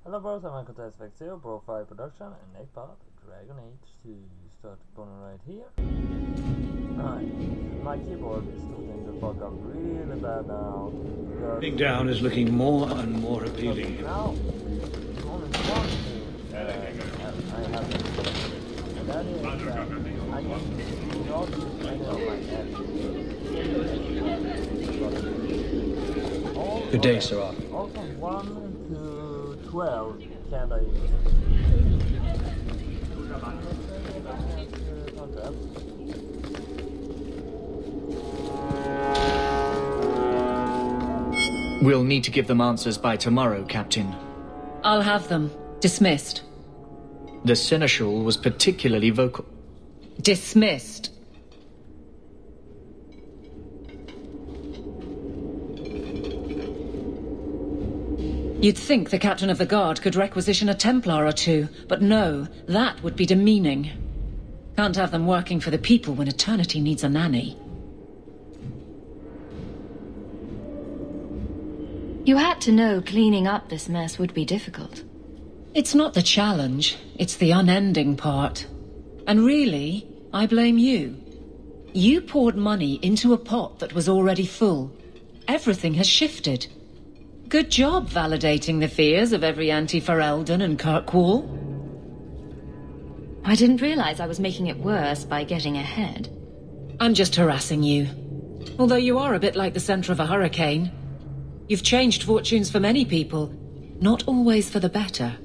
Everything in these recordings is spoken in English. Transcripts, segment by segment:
Hello bros, I'm Uncle Effect 0, BroFive production, and next part, Dragon Age to start pulling right here. Alright, my keyboard is starting to fuck up really bad now. Sitting down is looking more and more appealing. Now, only one thing I have to do, and that is that I can not use any of my head. Good day, sir. Also 1 to 12 can't I use? We'll need to give them answers by tomorrow, Captain. I'll have them. Dismissed. The Seneschal was particularly vocal. Dismissed. You'd think the Captain of the Guard could requisition a Templar or two, but no, that would be demeaning. Can't have them working for the people when eternity needs a nanny. You had to know cleaning up this mess would be difficult. It's not the challenge, it's the unending part. And really, I blame you. You poured money into a pot that was already full. Everything has shifted. Good job validating the fears of every anti-Ferelden and Kirkwall. I didn't realize I was making it worse by getting ahead. I'm just harassing you. Although you are a bit like the center of a hurricane. You've changed fortunes for many people, not always for the better.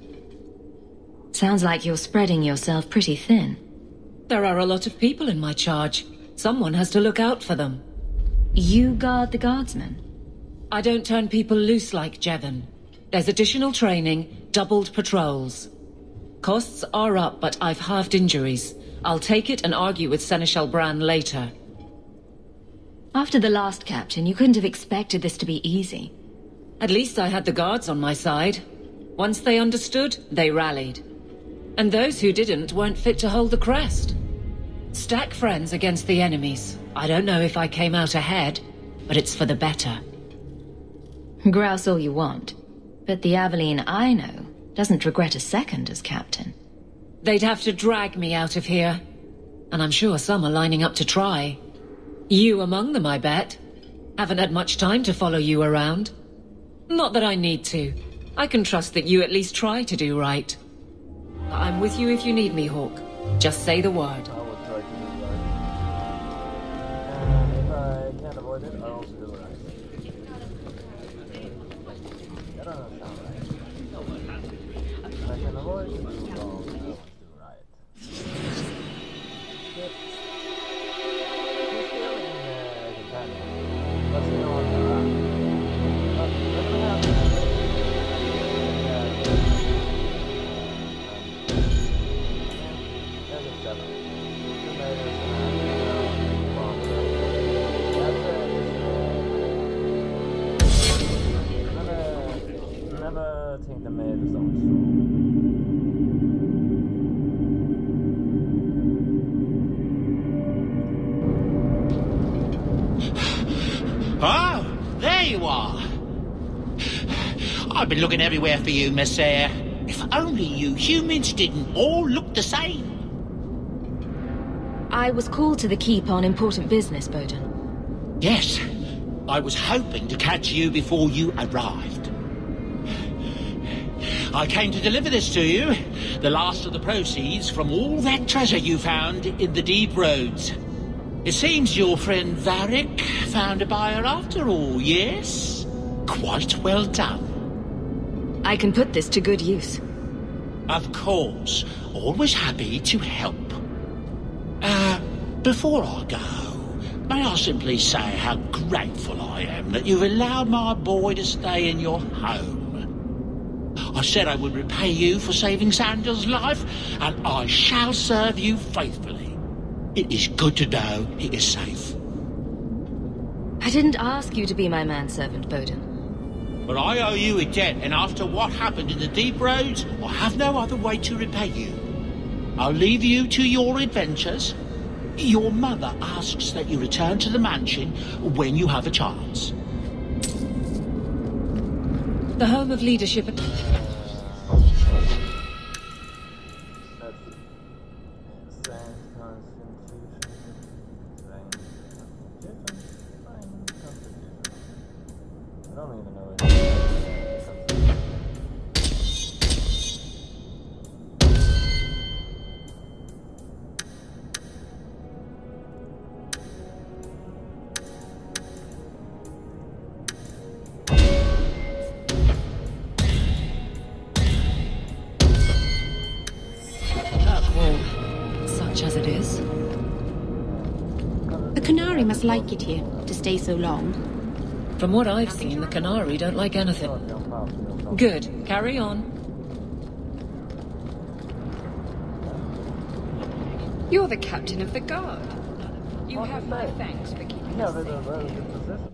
Sounds like you're spreading yourself pretty thin. There are a lot of people in my charge. Someone has to look out for them. You guard the guardsmen? I don't turn people loose like Jevon. There's additional training, doubled patrols. Costs are up, but I've halved injuries. I'll take it and argue with Seneschal Bran later. After the last captain, you couldn't have expected this to be easy. At least I had the guards on my side. Once they understood, they rallied. And those who didn't weren't fit to hold the crest. Stack friends against the enemies. I don't know if I came out ahead, but it's for the better. Grouse all you want, but the Aveline I know doesn't regret a second as captain. They'd have to drag me out of here. And I'm sure some are lining up to try. You among them, I bet. Haven't had much time to follow you around. Not that I need to. I can trust that you at least try to do right. I'm with you if you need me, Hawk. Just say the word. I will try to do that. And if I can't avoid it, I'll also do it right. That doesn't sound right. If I can avoid it, I'll do right. Yep. He's still in the companion. Let's go on the run. But we're gonna have never think the maid is on Oh, there you are. I've been looking everywhere for you, Messiah. If only you humans didn't all look the same. I was called to the keep on important business, Bowden. Yes, I was hoping to catch you before you arrived. I came to deliver this to you, the last of the proceeds from all that treasure you found in the deep roads. It seems your friend Varric found a buyer after all, yes? Quite well done. I can put this to good use. Of course, always happy to help. Before I go, may I simply say how grateful I am that you've allowed my boy to stay in your home. I said I would repay you for saving Sandel's life, and I shall serve you faithfully. It is good to know he is safe. I didn't ask you to be my manservant, Bowden. But I owe you a debt, and after what happened in the deep roads, I have no other way to repay you. I'll leave you to your adventures. Your mother asks that you return to the mansion when you have a chance. The home of leadership. much as it is. The Canary must like it here, to stay so long. From what I've seen, the Canary don't like anything. Good. Carry on. You're the captain of the guard. You have my thanks for keeping Yeah, us that's a safe. very good position.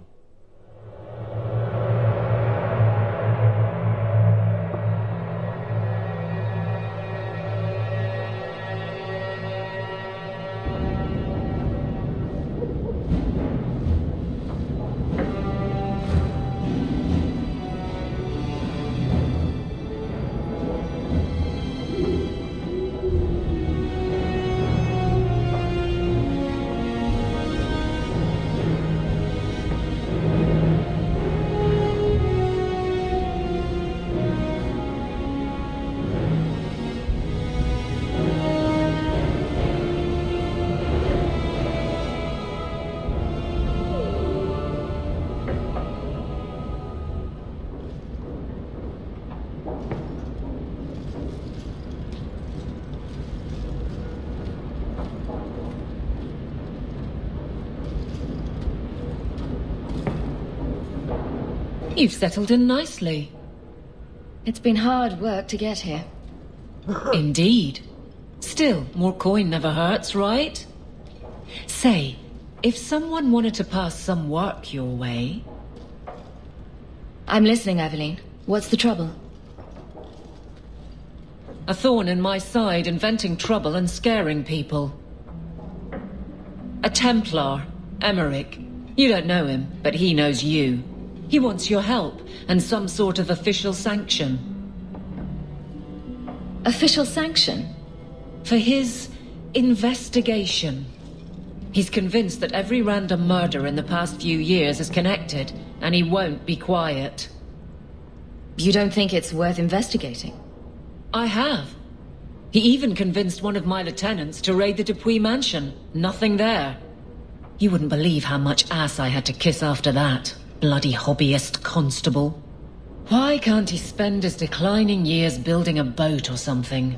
You've settled in nicely. It's been hard work to get here. Indeed. Still, more coin never hurts, right? Say, if someone wanted to pass some work your way... I'm listening, Aveline. What's the trouble? A thorn in my side, inventing trouble and scaring people. A Templar, Emmerich. You don't know him, but he knows you. He wants your help, and some sort of official sanction. Official sanction? For his investigation. He's convinced that every random murder in the past few years is connected, and he won't be quiet. You don't think it's worth investigating? I have. He even convinced one of my lieutenants to raid the Dupuis mansion. Nothing there. You wouldn't believe how much ass I had to kiss after that. Bloody hobbyist constable. Why can't he spend his declining years building a boat or something?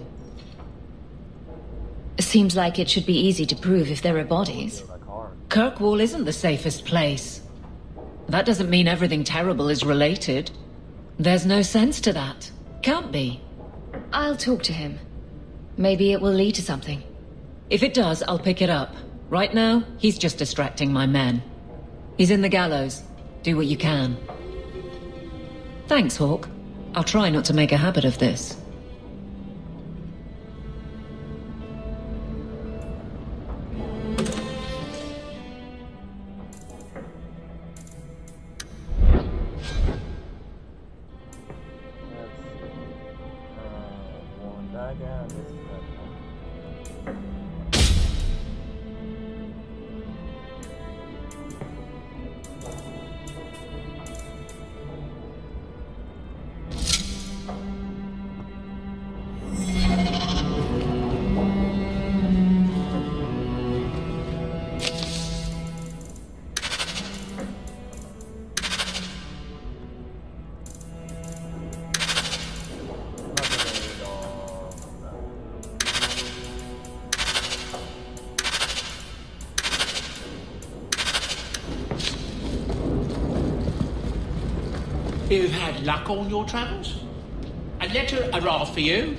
Seems like it should be easy to prove if there are bodies. Kirkwall isn't the safest place. That doesn't mean everything terrible is related. There's no sense to that. Can't be. I'll talk to him. Maybe it will lead to something. If it does, I'll pick it up. Right now, he's just distracting my men. He's in the gallows. Do what you can. Thanks, Hawk. I'll try not to make a habit of this. One dagger, this is You've had luck on your travels? A letter arrived for you.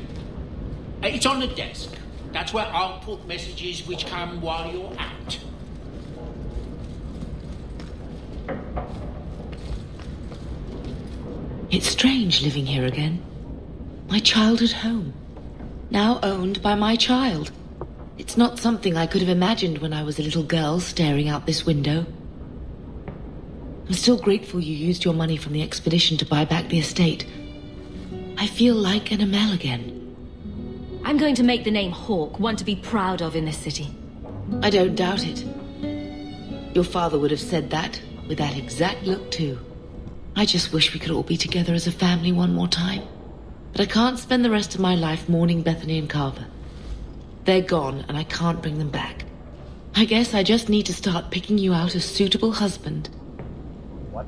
It's on the desk. That's where I'll put messages which come while you're out. It's strange living here again. My childhood home. Now owned by my child. It's not something I could have imagined when I was a little girl staring out this window. I'm still grateful you used your money from the expedition to buy back the estate. I feel like an Amel again. I'm going to make the name Hawk one to be proud of in this city. I don't doubt it. Your father would have said that, with that exact look too. I just wish we could all be together as a family one more time. But I can't spend the rest of my life mourning Bethany and Carver. They're gone, and I can't bring them back. I guess I just need to start picking you out a suitable husband. what?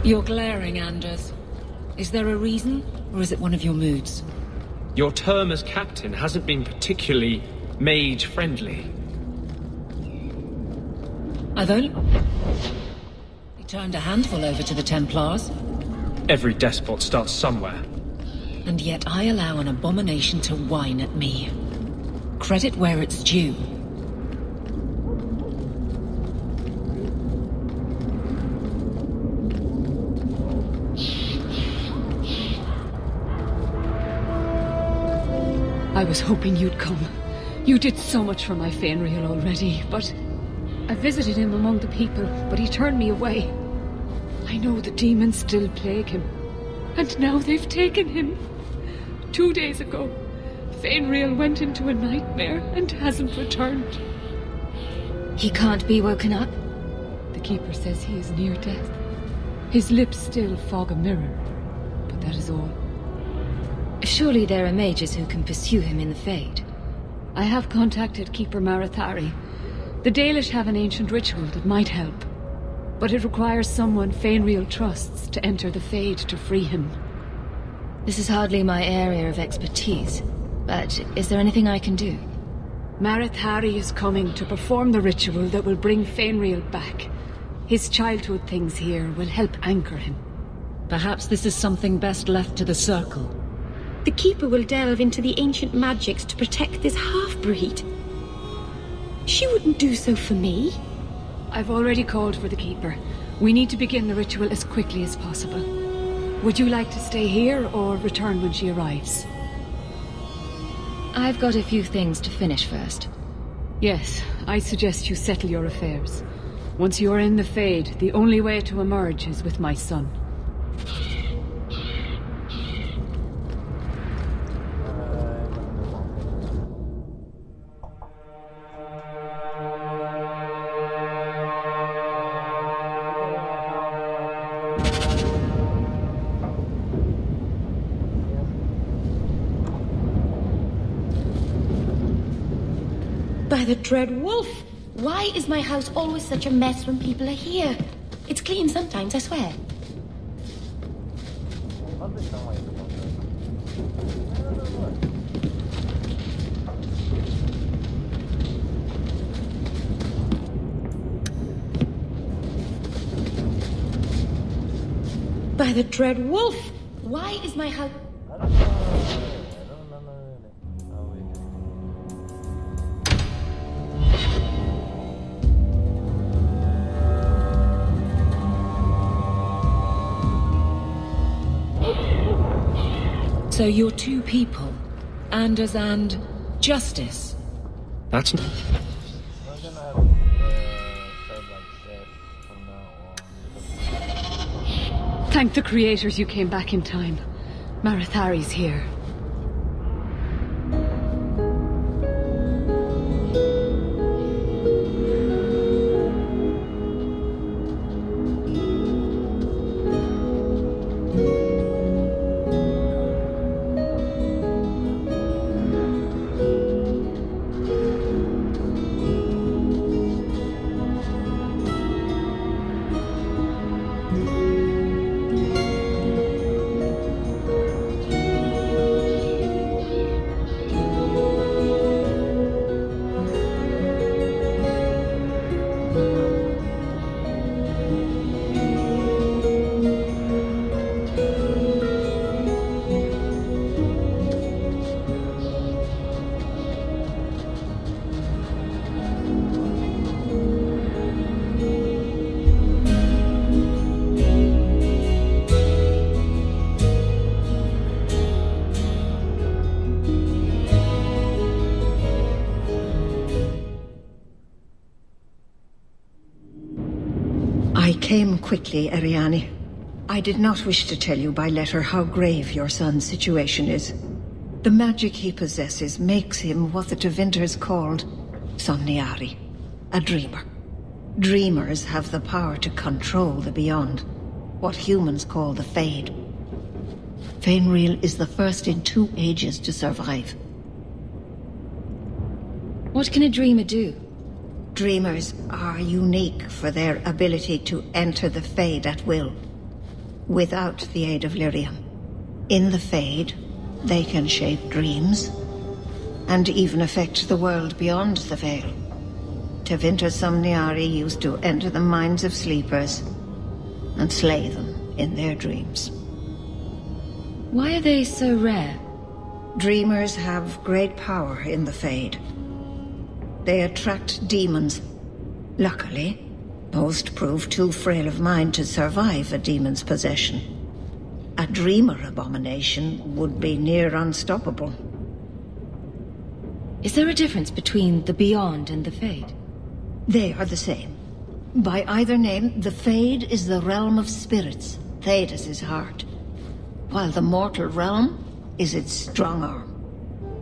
You're glaring, Anders. Is there a reason, or is it one of your moods? Your term as captain hasn't been particularly mage-friendly. I've only turned a handful over to the Templars. Every despot starts somewhere. And yet I allow an abomination to whine at me. Credit where it's due. I was hoping you'd come. You did so much for my Fenrir already, but... I visited him among the people, but he turned me away. I know the demons still plague him. And now they've taken him. 2 days ago, Fenrir went into a nightmare and hasn't returned. He can't be woken up? The Keeper says he is near death. His lips still fog a mirror, but that is all. Surely there are mages who can pursue him in the Fade. I have contacted Keeper Marathari. The Dalish have an ancient ritual that might help, but it requires someone Fenrir trusts to enter the Fade to free him. This is hardly my area of expertise, but is there anything I can do? Marathari is coming to perform the ritual that will bring Fenrir back. His childhood things here will help anchor him. Perhaps this is something best left to the Circle. The Keeper will delve into the ancient magics to protect this half-breed. She wouldn't do so for me. I've already called for the Keeper. We need to begin the ritual as quickly as possible. Would you like to stay here or return when she arrives? I've got a few things to finish first. Yes, I suggest you settle your affairs. Once you're in the Fade, the only way to emerge is with my son. By the dread wolf! Why is my house always such a mess when people are here? It's clean sometimes, I swear. By the dread wolf! Why is my house... So you're two people, Anders and Justice. That's not... Thank the creators you came back in time. Marathari's here. I came quickly, Ariane. I did not wish to tell you by letter how grave your son's situation is. The magic he possesses makes him what the Tevinters called Somniari, a dreamer. Dreamers have the power to control the beyond, what humans call the Fade. Fenrir is the first in 2 ages to survive. What can a dreamer do? Dreamers are unique for their ability to enter the Fade at will. without the aid of lyrium. In the Fade, they can shape dreams, and even affect the world beyond the Veil. Tevinter Somniari used to enter the minds of sleepers and slay them in their dreams. Why are they so rare? Dreamers have great power in the Fade. They attract demons. Luckily, most prove too frail of mind to survive a demon's possession. A dreamer abomination would be near unstoppable. Is there a difference between the Beyond and the Fade? They are the same. By either name, the Fade is the realm of spirits, Thedas' heart, while the mortal realm is its strong arm.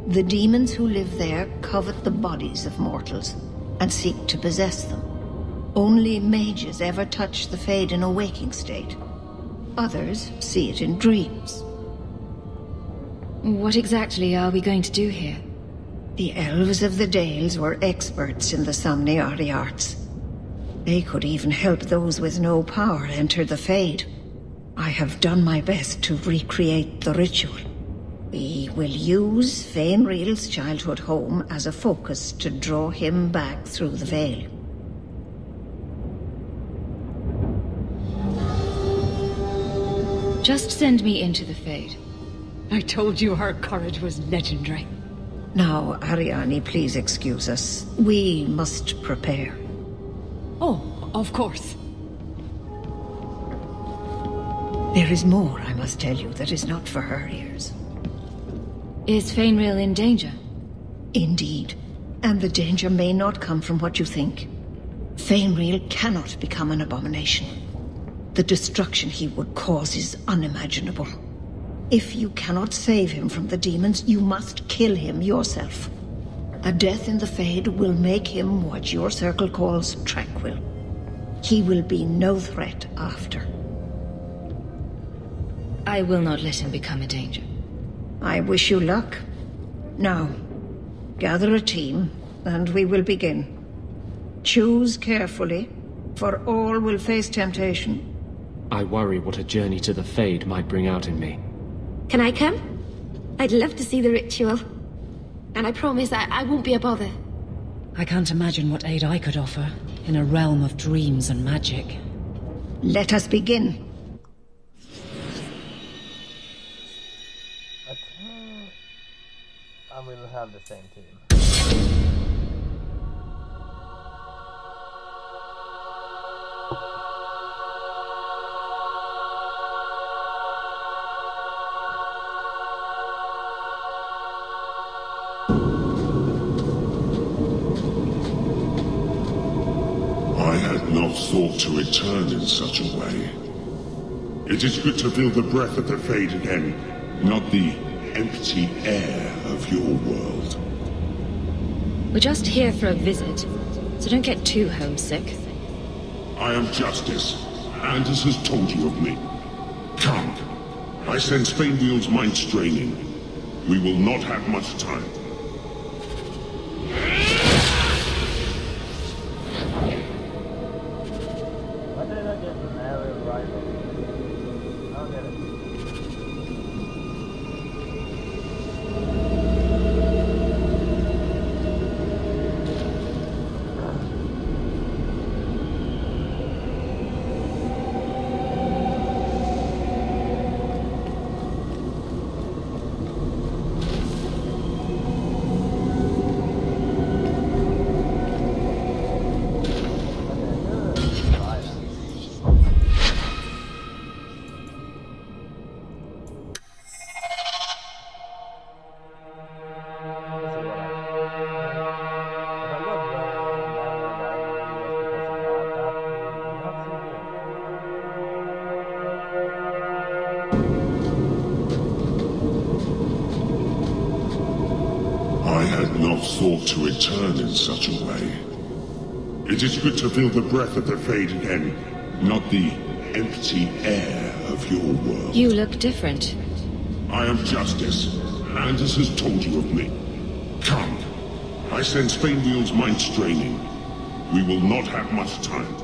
The demons who live there covet the bodies of mortals and seek to possess them. Only mages ever touch the Fade in a waking state. Others see it in dreams. What exactly are we going to do here? The elves of the Dales were experts in the Somniari arts. They could even help those with no power enter the Fade. I have done my best to recreate the ritual. We will use Fainriel's childhood home as a focus to draw him back through the Veil. Just send me into the Fade. I told you her courage was legendary. Now, Ariane, please excuse us. We must prepare. Oh, of course. There is more I must tell you that is not for her ears. Is Fainriel in danger? Indeed. And the danger may not come from what you think. Fainriel cannot become an abomination. The destruction he would cause is unimaginable. If you cannot save him from the demons, you must kill him yourself. A death in the Fade will make him what your circle calls tranquil. He will be no threat after. I will not let him become a danger. I wish you luck. Now, gather a team, and we will begin. Choose carefully, for all will face temptation. I worry what a journey to the Fade might bring out in me. Can I come? I'd love to see the ritual. And I promise I won't be a bother. I can't imagine what aid I could offer in a realm of dreams and magic. Let us begin. I will have the same team. I had not thought to return in such a way. It is good to feel the breath of the Fade again, not the empty air of your world. We're just here for a visit, so don't get too homesick. I am Justice. Anders has told you of me. Come. I sense Fainriel's mind straining. We will not have much time. What did I get an aerial rifle? I'll get it. I had not thought to return in such a way. It is good to feel the breath of the Fade again, not the empty air of your world. You look different. I am Justice. Anders has told you of me. Come. I sense Fainriel's mind straining. We will not have much time.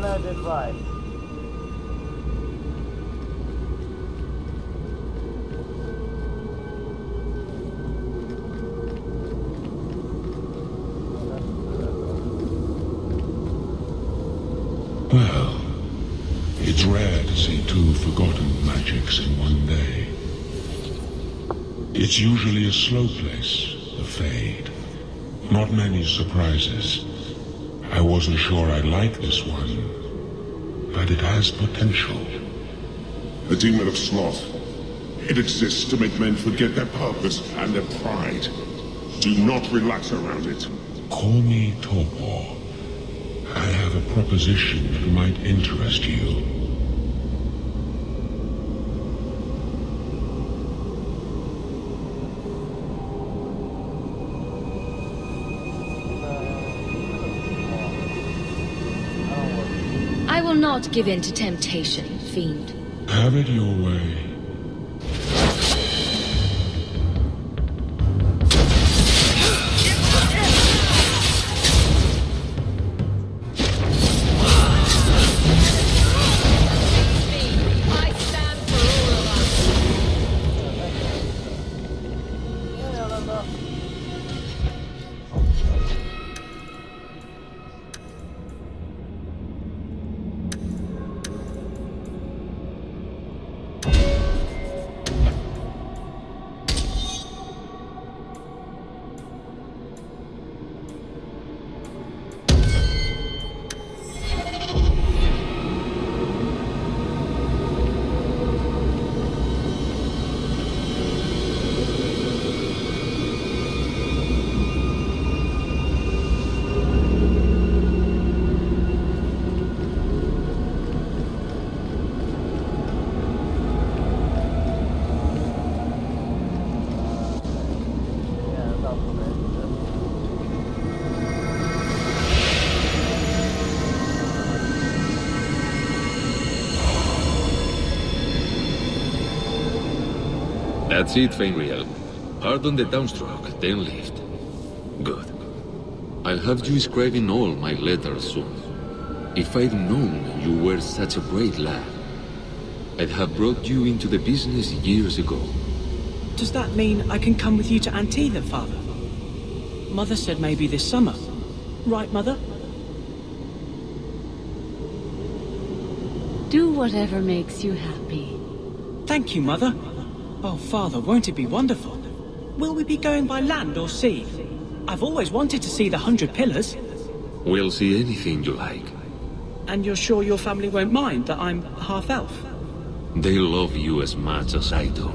and I did right. Well, it's rare to see two forgotten magics in one day. It's usually a slow place, the Fade. Not many surprises. I wasn't sure I'd like this one, but it has potential. The demon of sloth. It exists to make men forget their purpose and their pride. Do not relax around it. Call me Torpor. I have a proposition that might interest you. I will not give in to temptation, fiend. Have it your way. That's it, Fenriel. Hard on the downstroke, then lift. Good. I'll have you scribing all my letters soon. If I'd known you were such a brave lad, I'd have brought you into the business years ago. Does that mean I can come with you to Anthe, Father? Mother said maybe this summer. Right, Mother? Do whatever makes you happy. Thank you, Mother. Oh, Father, won't it be wonderful? Will we be going by land or sea? I've always wanted to see the 100 Pillars. We'll see anything you like. And you're sure your family won't mind that I'm half-elf? They love you as much as I do.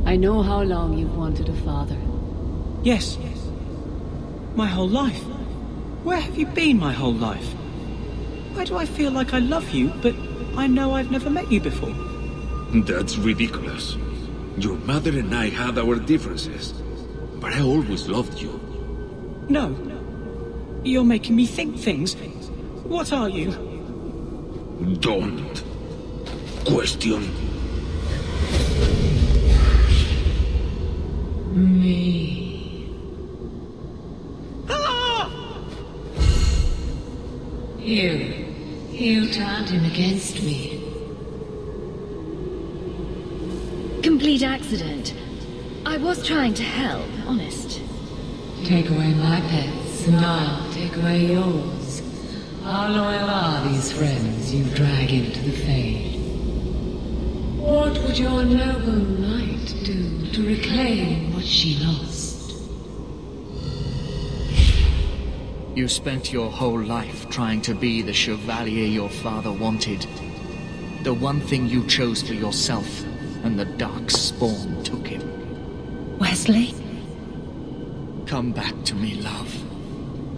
I know how long you've wanted a father. Yes. My whole life. Where have you been my whole life? Why do I feel like I love you, but I know I've never met you before? That's ridiculous. Your mother and I had our differences, but I always loved you. No. You're making me think things. What are you? Don't question me. Ah! You turned him against me. Complete accident. I was trying to help, honest. Take away my pets, and I'll take away yours. How loyal are these friends you drag into the Fade? What would your noble knight do to reclaim what she lost? You spent your whole life trying to be the chevalier your father wanted. The one thing you chose for yourself, and the dark spawn took him. Wesley? Come back to me, love.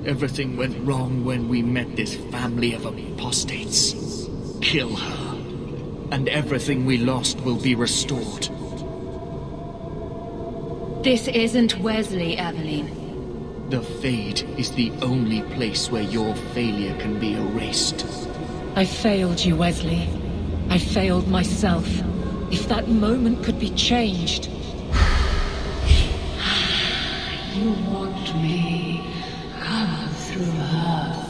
Everything went wrong when we met this family of apostates. Kill her, and everything we lost will be restored. This isn't Wesley, Aveline. The Fade is the only place where your failure can be erased. I failed you, Wesley. I failed myself. If that moment could be changed. You want me. Come through her.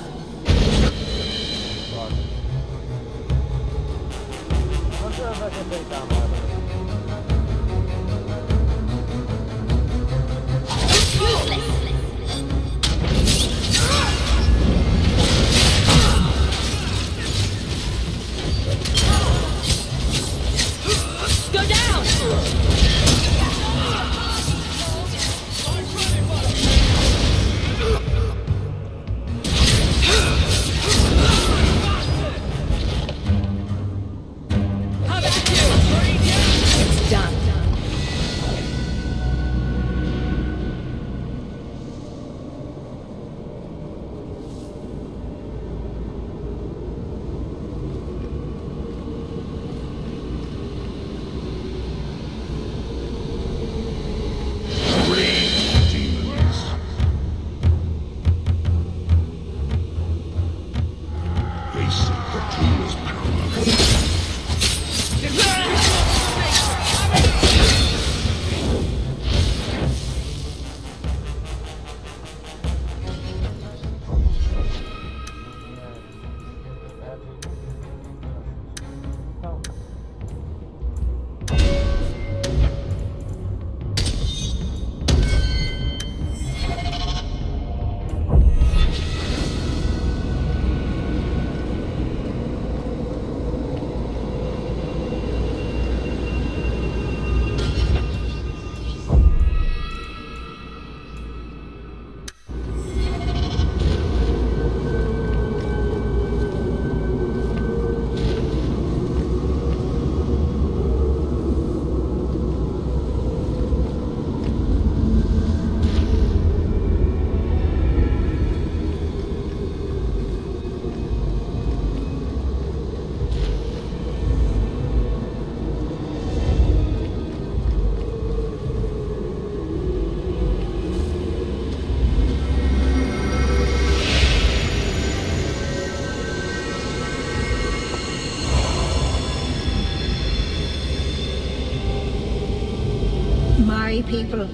My people,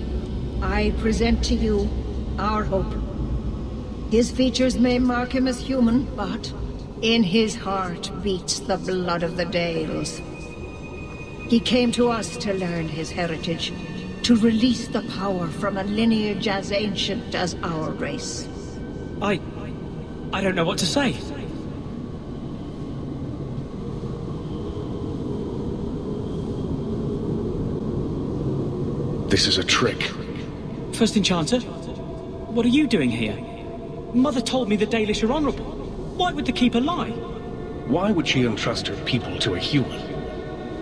I present to you our hope. His features may mark him as human, but in his heart beats the blood of the Dales. He came to us to learn his heritage, to release the power from a lineage as ancient as our race. I don't know what to say. This is a trick. First Enchanter, what are you doing here? Mother told me the Dalish are honorable. Why would the Keeper lie? Why would she entrust her people to a human?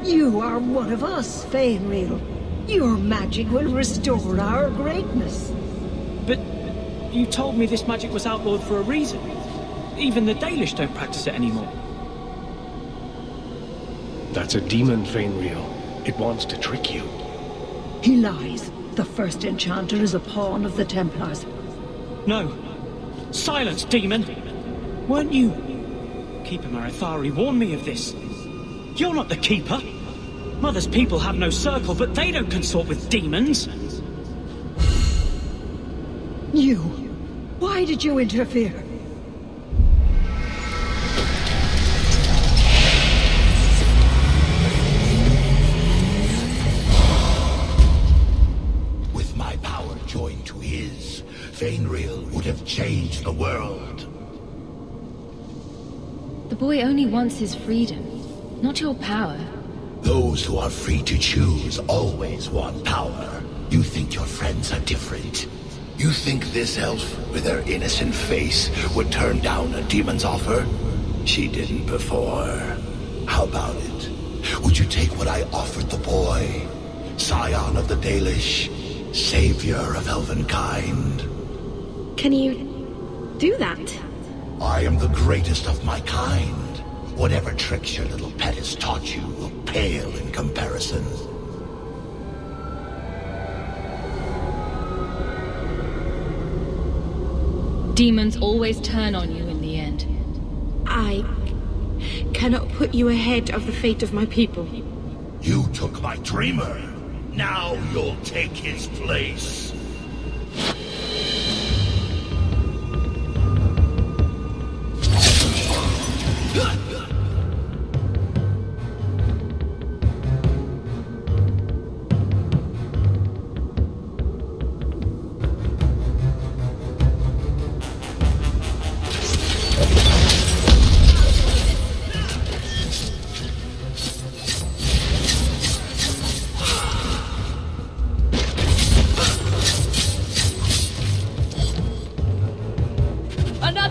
You are one of us, Fainreal. Your magic will restore our greatness. But you told me this magic was outlawed for a reason. Even the Dalish don't practice it anymore. That's a demon, Fainreal. It wants to trick you. He lies. The First Enchanter is a pawn of the Templars. No. Silence, demon! Weren't you? Keeper Marithari warned me of this. You're not the Keeper. Mother's people have no circle, but they don't consort with demons. You. Why did you interfere? With my power joined to his, Fainreal would have changed the world. The boy only wants his freedom, not your power. Those who are free to choose always want power. You think your friends are different? You think this elf, with her innocent face, would turn down a demon's offer? She didn't before. How about it? Would you take what I offered the boy? Scion of the Dalish, savior of elvenkind. Can you do that? I am the greatest of my kind. Whatever tricks your little pet has taught you will pale in comparison. Demons always turn on you in the end. I cannot put you ahead of the fate of my people. You took my dreamer. Now you'll take his place.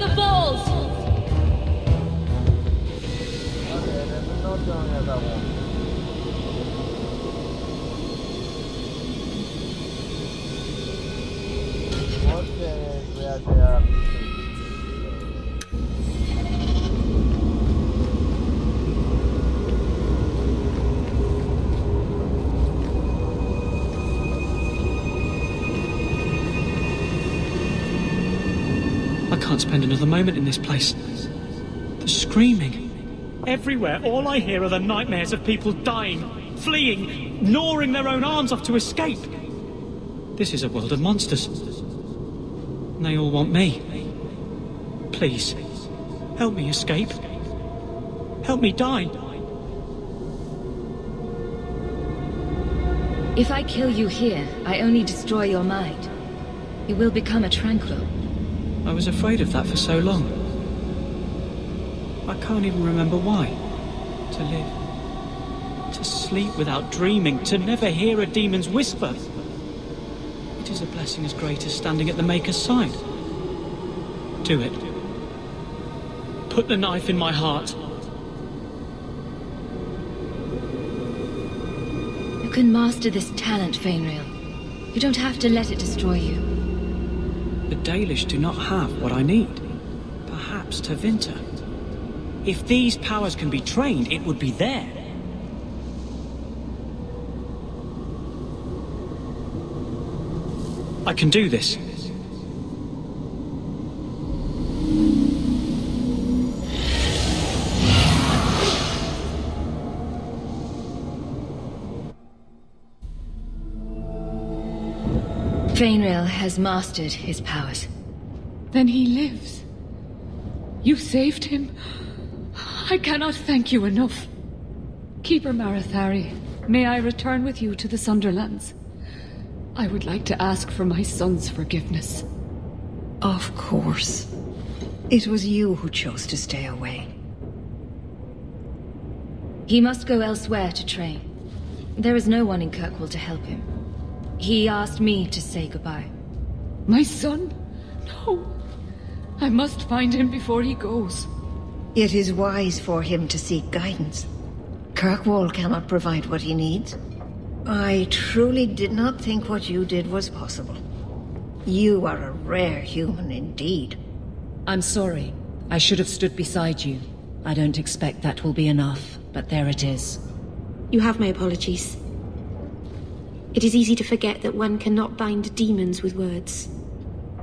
the balls! Okay, this is not going as I want. What is where they are? I can't spend another moment in this place. The screaming. Everywhere, all I hear are the nightmares of people dying, fleeing, gnawing their own arms off to escape. This is a world of monsters. And they all want me. Please, help me escape. Help me die. If I kill you here, I only destroy your mind. You will become a tranquil. I was afraid of that for so long. I can't even remember why. To live. To sleep without dreaming. To never hear a demon's whisper. It is a blessing as great as standing at the Maker's side. Do it. Put the knife in my heart. You can master this talent, Fainriel. You don't have to let it destroy you. The Dalish do not have what I need. Perhaps Tevinter. If these powers can be trained, it would be there. I can do this. Fainriel has mastered his powers. Then he lives. You saved him. I cannot thank you enough. Keeper Marathari, may I return with you to the Sunderlands? I would like to ask for my son's forgiveness. Of course. It was you who chose to stay away. He must go elsewhere to train. There is no one in Kirkwall to help him. He asked me to say goodbye. My son? No. I must find him before he goes. It is wise for him to seek guidance. Kirkwall cannot provide what he needs. I truly did not think what you did was possible. You are a rare human indeed. I'm sorry. I should have stood beside you. I don't expect that will be enough, but there it is. You have my apologies. It is easy to forget that one cannot bind demons with words.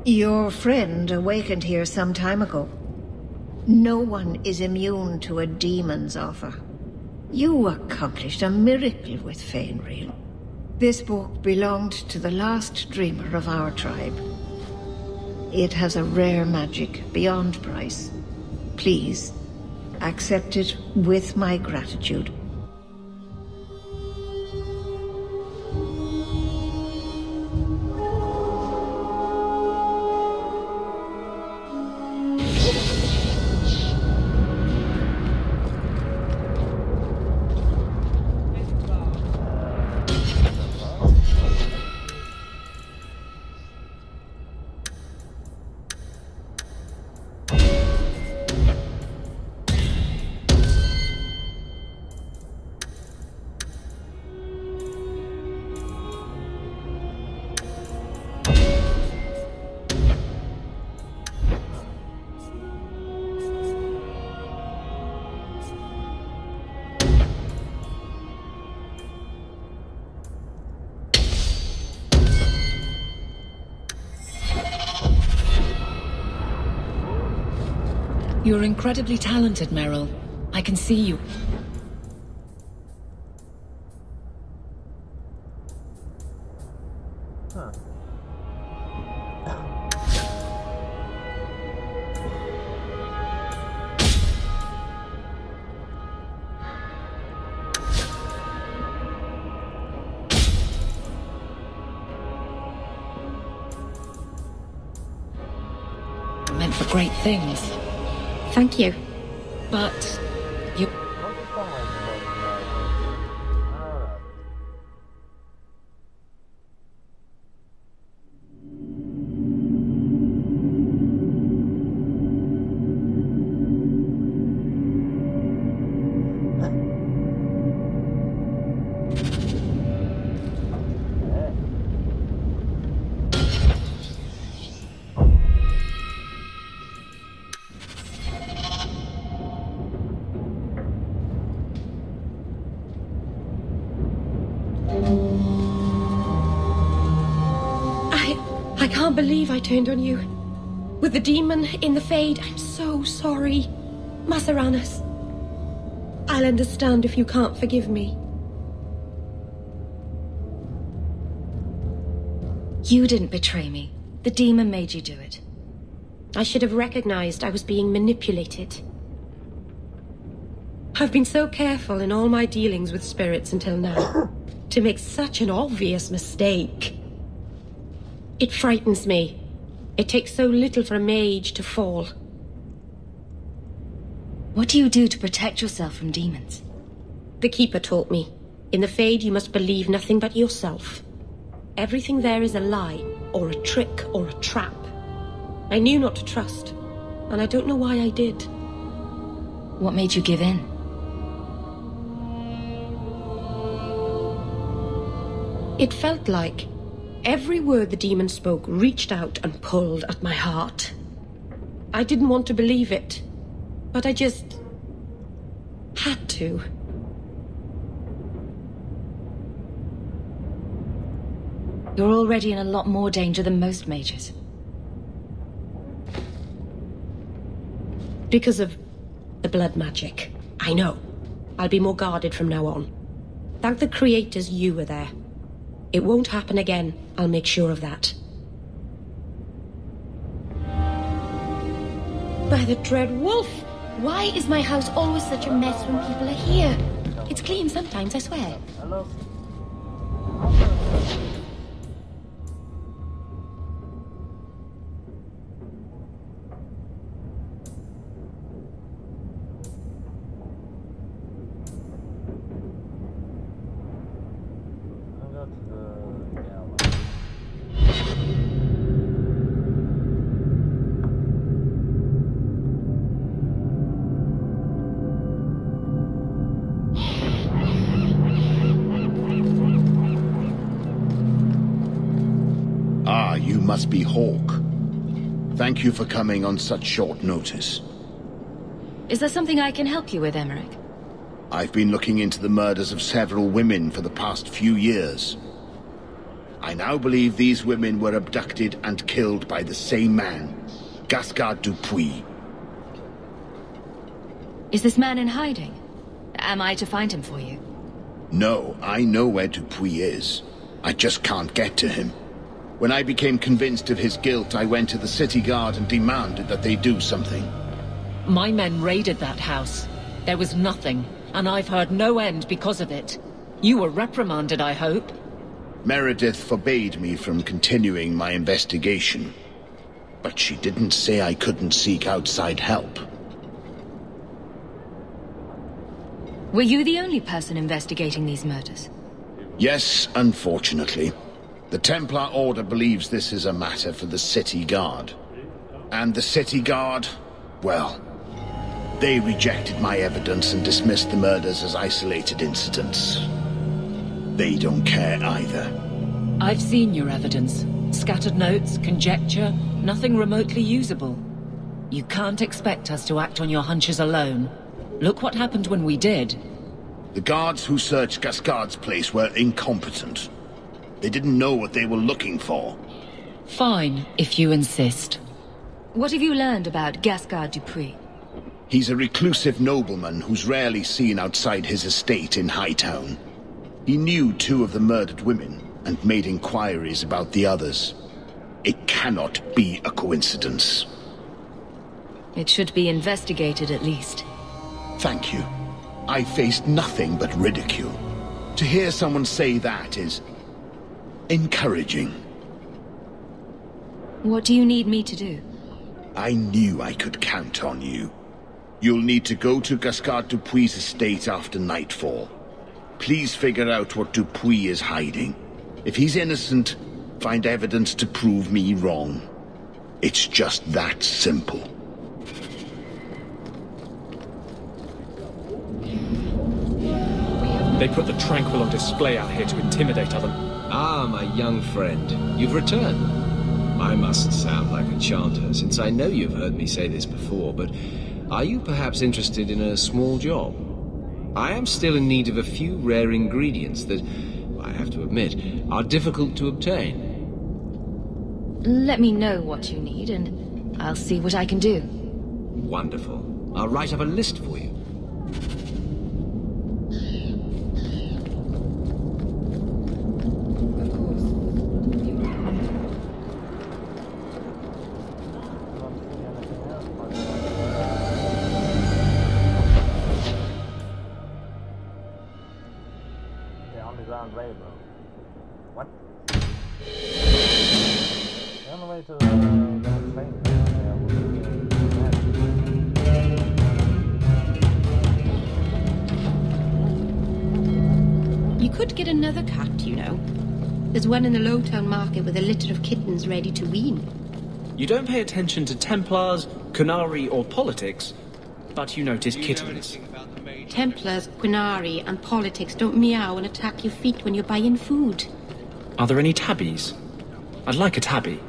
Your friend awakened here some time ago. No one is immune to a demon's offer. You accomplished a miracle with Fainriel. This book belonged to the last dreamer of our tribe. It has a rare magic beyond price. Please, accept it with my gratitude. You're incredibly talented, Meryl. I can see you. Huh. Meant for great things. Thank you. But you... I can't believe I turned on you. With the demon in the Fade, I'm so sorry. Masaranas. I'll understand if you can't forgive me. You didn't betray me. The demon made you do it. I should have recognized I was being manipulated. I've been so careful in all my dealings with spirits until now. To make such an obvious mistake. It frightens me. It takes so little for a mage to fall. What do you do to protect yourself from demons? The Keeper taught me. In the Fade, you must believe nothing but yourself. Everything there is a lie, or a trick, or a trap. I knew not to trust, and I don't know why I did. What made you give in? It felt like every word the demon spoke reached out and pulled at my heart. I didn't want to believe it, but I just had to. You're already in a lot more danger than most mages. Because of the blood magic. I know. I'll be more guarded from now on. Thank the creators you were there. It won't happen again. I'll make sure of that. By the Dread Wolf! Why is my house always such a mess when people are here? It's clean sometimes, I swear. Hello? Must be Hawk. Thank you for coming on such short notice. Is there something I can help you with, Emmerich? I've been looking into the murders of several women for the past few years. I now believe these women were abducted and killed by the same man, Gascard Dupuis. Is this man in hiding? Am I to find him for you? No, I know where Dupuis is. I just can't get to him. When I became convinced of his guilt, I went to the city guard and demanded that they do something. My men raided that house. There was nothing, and I've heard no end because of it. You were reprimanded, I hope? Meredith forbade me from continuing my investigation. But she didn't say I couldn't seek outside help. Were you the only person investigating these murders? Yes, unfortunately. The Templar Order believes this is a matter for the City Guard. And the City Guard, well, they rejected my evidence and dismissed the murders as isolated incidents. They don't care either. I've seen your evidence. Scattered notes, conjecture, nothing remotely usable. You can't expect us to act on your hunches alone. Look what happened when we did. The guards who searched Gascard's place were incompetent. They didn't know what they were looking for. Fine, if you insist. What have you learned about Gascard Dupuis? He's a reclusive nobleman who's rarely seen outside his estate in Hightown. He knew 2 of the murdered women and made inquiries about the others. It cannot be a coincidence. It should be investigated at least. Thank you. I faced nothing but ridicule. To hear someone say that is encouraging. What do you need me to do? I knew I could count on you. You'll need to go to Gascard Dupuis' estate after nightfall. Please figure out what Dupuis is hiding. If he's innocent, find evidence to prove me wrong. It's just that simple. They put the Tranquil on display out here to intimidate other... Ah, my young friend. You've returned. I mustn't sound like a chanter, since I know you've heard me say this before, but are you perhaps interested in a small job? I am still in need of a few rare ingredients that, I have to admit, are difficult to obtain. Let me know what you need, and I'll see what I can do. Wonderful. I'll write up a list for you. Underground railroad. What? The only way to the train You could get another cat, you know. There's one in the Lowtown market with a litter of kittens ready to wean. You don't pay attention to Templars, Qunari, or politics, but you notice kittens. Templars, Qunari, and politics don't meow and attack your feet when you're buying food. Are there any tabbies? I'd like a tabby.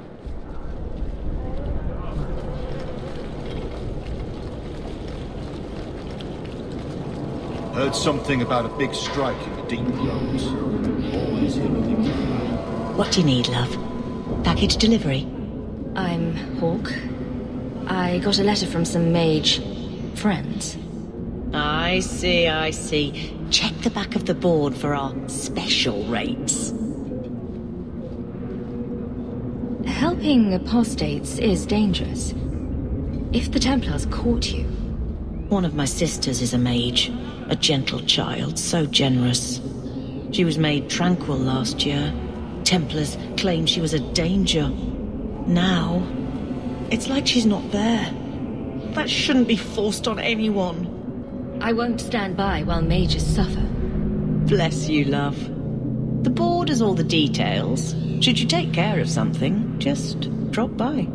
Heard something about a big strike in the deep roads. Always hearing things like that. What do you need, love? Package delivery? I'm Hawk. I got a letter from some mage friends. I see, I see. Check the back of the board for our special rates. Helping apostates is dangerous. If the Templars caught you... One of my sisters is a mage. A gentle child, so generous. She was made tranquil last year. Templars claimed she was a danger. Now, it's like she's not there. That shouldn't be forced on anyone. I won't stand by while mages suffer. Bless you, love. The board has all the details. Should you take care of something, just drop by.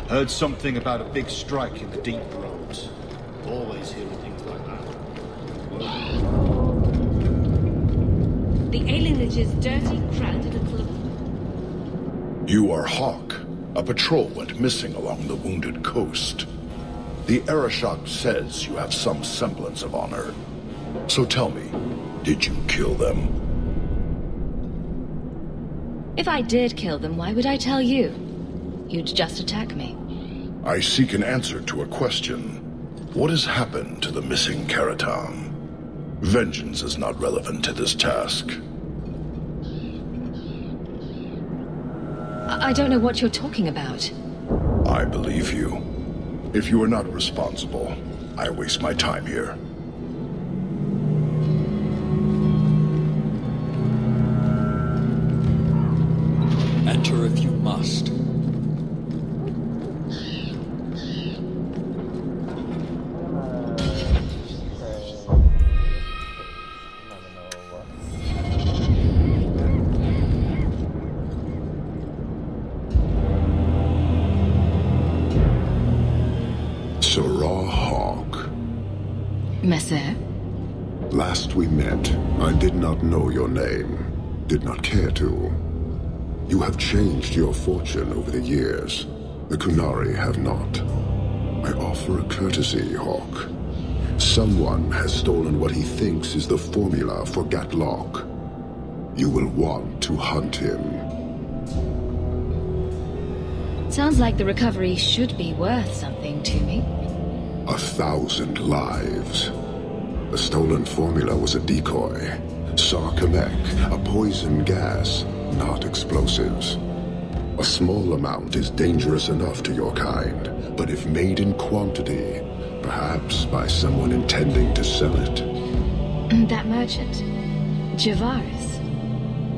Heard something about a big strike in the deep roads. Always hearing things like that. The alienage is dirty, crowded, and full of... You are Hawk. A patrol went missing along the wounded coast. The Arashok says you have some semblance of honor. So tell me, did you kill them? If I did kill them, why would I tell you? You'd just attack me. I seek an answer to a question. What has happened to the missing Karatam? Vengeance is not relevant to this task. I don't know what you're talking about. I believe you. If you are not responsible, I waste my time here. Enter if you must. Messer? Last we met, I did not know your name. Did not care to. You have changed your fortune over the years. The Qunari have not. I offer a courtesy, Hawk. Someone has stolen what he thinks is the formula for Gatlok. You will want to hunt him. Sounds like the recovery should be worth something to me. 1,000 lives. The stolen formula was a decoy. Sarkamek, a poison gas, not explosives. A small amount is dangerous enough to your kind, but if made in quantity, perhaps by someone intending to sell it. That merchant, Javaris.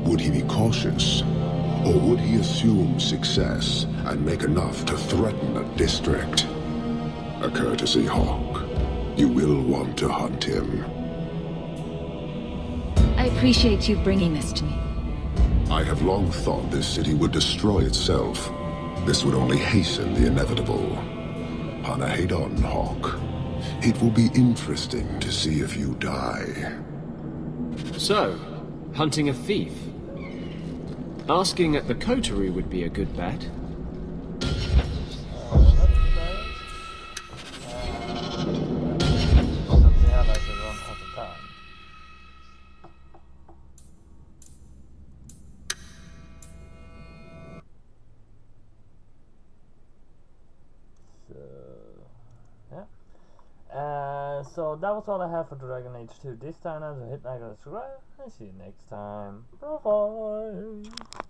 Would he be cautious? Or would he assume success and make enough to threaten a district? A courtesy, Hawk. You will want to hunt him. I appreciate you bringing this to me. I have long thought this city would destroy itself. This would only hasten the inevitable. Hanahedon, Hawk. It will be interesting to see if you die. So, hunting a thief. Asking at the coterie would be a good bet. so that was all I have for Dragon Age 2 this time. So hit like and subscribe, and see you next time. BroFive.